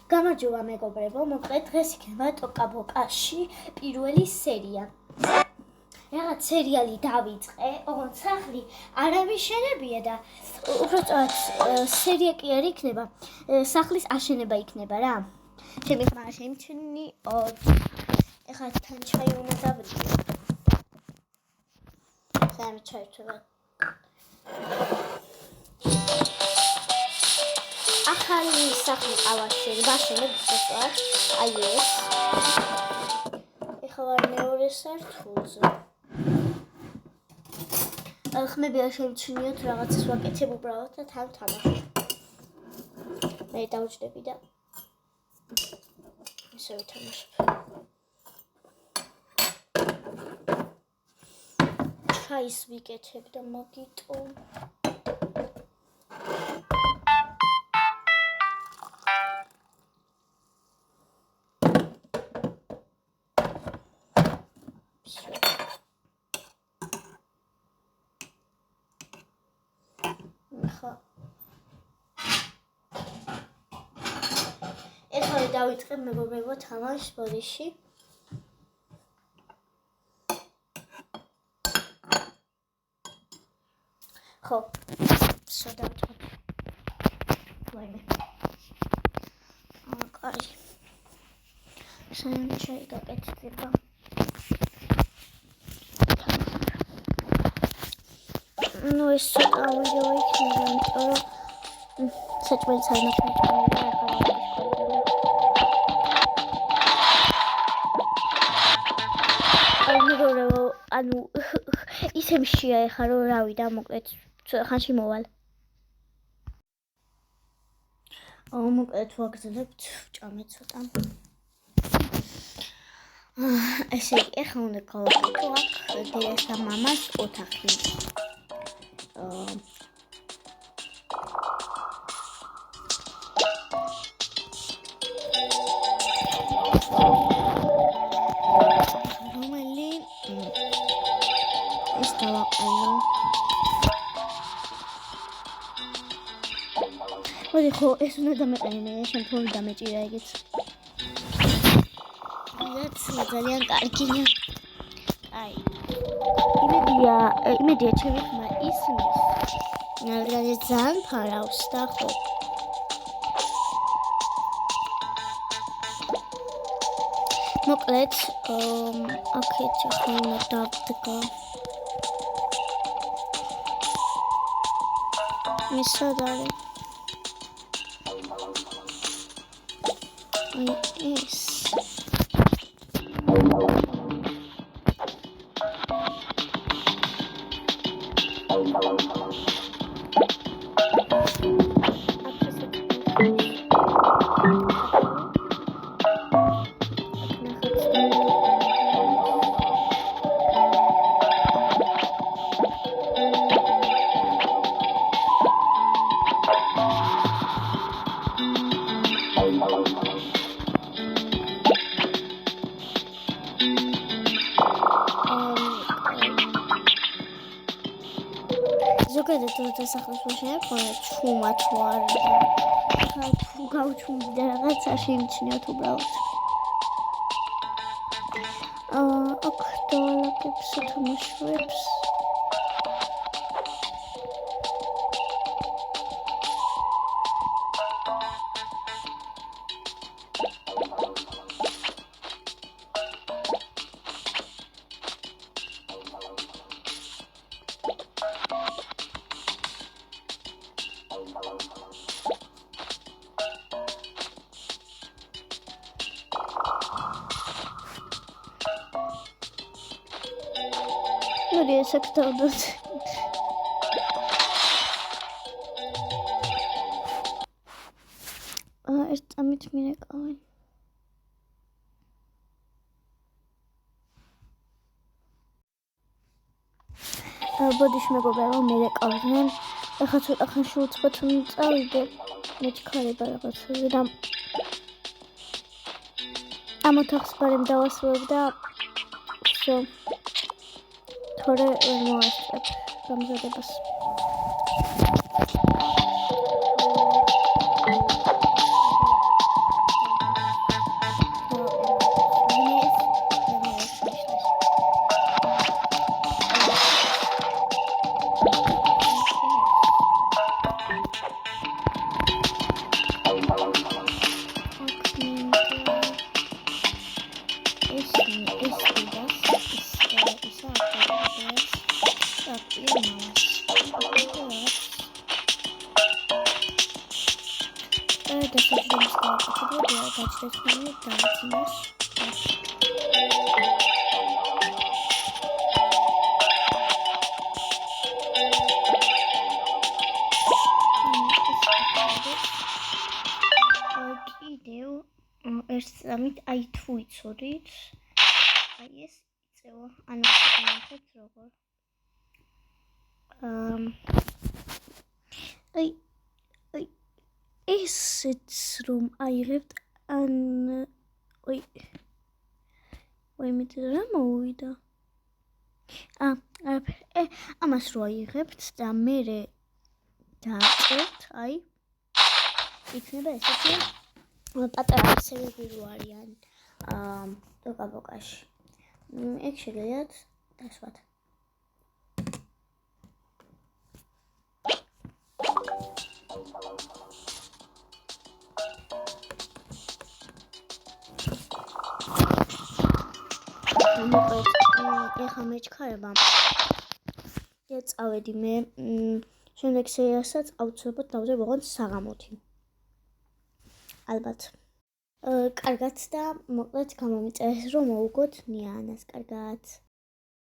გამარჯობა მეგობრებო, მოკლედ დღეს იქნება ტოკა-ბოკაში პირველი სერია. Რაღაც სერიალი დავიწყე, ოღონდ სახლი არავიშენებია და უბრალოდ სერია კი არ იქნება, სახლის აშენება იქნება რა. ჩემი ხმა შემჩნი, ეხლა თან ჩაი უნდა დავდიო. სამ ჩაიჭრა. ახალი სახლი ავაშენებ უბრალოდ აი ეს. ეხლა ვარ მეორე სართულზე. ხმები არ შემჩნიოთ, რაღაცას ვაკეთებ უბრალოდ და თან თამაშობ. მე დავჭდები და ისე ვთამაშობ. ჩაის ვიკეთებ და მაგიტო ეხლა დავიწყებ მეგობრებო თამაშს ბოდიში. ხო, შედავთვალ. ვაიმე. კაი. შემჩაი გაკეთდება. ну ეს ცოტა აუდიო იქნება, იმიტომ რომ საჭმელიც არ მაქვს. ანუ ისე მშია ეხა რომ რავი და მოკლედ ხანში მოვალ. მოკლედ ვაგრძელებთ ჭამე ცოტა. ესე იგი ეხა უნდა გავაკეთო აქ დედას და მამას ოთახი. ხო, ეს უნდა დამეყენე მე, შემთხვევით დამეჭირა ეგეც. ეს ძალიან კარგია. აი. იმედია ჩემი ხმა ისმის. მაგრამ ეს ძალიან ფარავს და ხო. მოკლედ, აქეთ ახლა უნდა დავდგა. მისად არის? Yes. ზოგადად სახლის ვაშენებ, ხოლმე ჩუმად ვარ. თუ გავჩუმდი და რაღაც არ შეიმჩნიოთ უბრალოდ. აქ დავალაგებს თამაშებს. Nereye sakladı? Erst damit mir ein. ბოდიშ მეგობრებო, მე რეკავდნენ. ეხლა ცოტა ხანში უცბად წავიდე. მეჩქარება რაღაცაზე და ამ ოთახს ბარემ დავასრულებ და всё. თორე მოასწრებ გამზადებას. დასაჯდომის გააკეთებდა გაჩნდეს ხოლმე დავითინოს. კიდევ ერთ წამით აი თუ იცოდით აი ეს იწევა ანუ შეგანახეთ როგორ აი ესეც რომ აიღებთ ან ой მე რა მოვიდა ამას რო აიღებთ და მე დააწერთ აი იქნება ესეთი პატარა არსებები რო არიან ტოკა-ბოკაში ეგ შეგიძლიათ დასვათ ეხლა მეჩქარება წავედი მე შემდეგ სერიასაც აუცილებლად დავდებ ოღონდ საღამოთი ალბათ კარგად და მოკლედ გამომიწერეთ რომ მოვუგოთ ნიანას კარგად